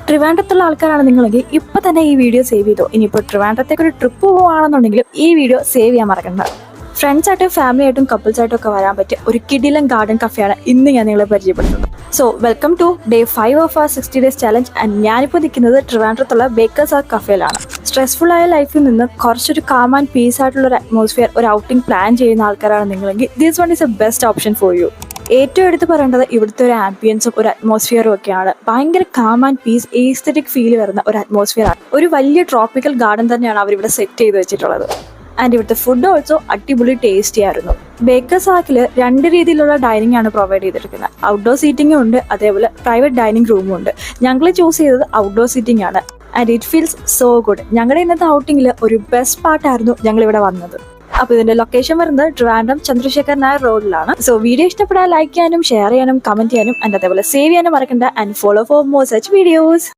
ട്രിവാൻഡ്രത്തുള്ള ആൾക്കാരാണ് നിങ്ങളെങ്കിൽ ഇപ്പം തന്നെ ഈ വീഡിയോ സേവ് ചെയ്തോ. ഇനിയിപ്പോൾ ട്രിവാൻഡ്രത്തേക്ക് ഒരു ട്രിപ്പ് പോവുകയാണെന്നുണ്ടെങ്കിലും ഈ വീഡിയോ സേവ് ചെയ്യാൻ മറക്കണ്ട. ഫ്രണ്ട്സായിട്ടും ഫാമിലിയായിട്ടും കപ്പിൾസായിട്ടും ഒക്കെ വരാൻ പറ്റിയ ഒരു കിടിലൻ ഗാർഡൻ കഫേയാണ് ഇന്ന് ഞാൻ നിങ്ങളെ പരിചയപ്പെടുത്തുന്നത്. So welcome today 5 of our 60 days challenge. And ഞാനിപ്പോൾ നിൽക്കുന്നത് ട്രിവാൻഡ്രത്തുള്ള ബേക്കേഴ്സ് ആർട്ട് കഫേയിലാണ്. സ്ട്രെസ്ഫുൾ ആയ ലൈഫിൽ നിന്ന് കുറച്ചൊരു കാം ആൻഡ് പീസ് ആയിട്ടുള്ള ഒരു അറ്റ്മോസ്ഫിയർ, ഒരു ഔട്ടിംഗ് പ്ലാൻ ചെയ്യുന്ന ആൾക്കാരാണ് നിങ്ങളെങ്കിൽ this one is a best option for you. ഏറ്റവും എടുത്ത് പറയേണ്ടത് ഇവിടുത്തെ ഒരു ആംബിയൻസും ഒരു അറ്റ്മോസ്ഫിയറും ഒക്കെയാണ്. ഭയങ്കര calm and piece, aesthetic feel വരുന്ന ഒരു അറ്റ്മോസ്ഫിയർ ആണ്. ഒരു വലിയ ട്രോപ്പിക്കൽ ഗാർഡൻ തന്നെയാണ് അവരിവിടെ സെറ്റ് ചെയ്ത് വെച്ചിട്ടുള്ളത്. ആൻഡ് ഇവിടുത്തെ ഫുഡ് ഓൾസോ അടിപൊളി ടേസ്റ്റി ആയിരുന്നു. ബേക്കേഴ്സ് ആർക്കിൽ 2 രീതിയിലുള്ള ഡൈനിങ് ആണ് പ്രൊവൈഡ് ചെയ്തിരിക്കുന്നത്. ഔട്ട്ഡോർ സീറ്റിംഗും ഉണ്ട്, അതേപോലെ പ്രൈവറ്റ് ഡൈനിങ് റൂമും ഉണ്ട്. ഞങ്ങൾ ചൂസ് ചെയ്തത് ഔട്ട്ഡോർ സീറ്റിംഗ് ആണ്. And it feels so good. ഞങ്ങളുടെ ഇന്നത്തെ ഔട്ടിങ്ങിൽ ഒരു ബെസ്റ്റ് പാർട്ടായിരുന്നു ഞങ്ങൾ ഇവിടെ വന്നത്. അപ്പോൾ ഇതിന്റെ ലൊക്കേഷൻ വരുന്നത് ട്രിവാൻഡ്രം ചന്ദ്രശേഖർ നായർ റോഡിലാണ്. സോ വീഡിയോ ഇഷ്ടപ്പെട്ടാൽ ലൈക്ക് ചെയ്യാനും ഷെയർ ചെയ്യാനും കമന്റ് ചെയ്യാനും ആൻഡ് അതേപോലെ സേവ് ചെയ്യാനും മറക്കണ്ട. And follow for more such videos.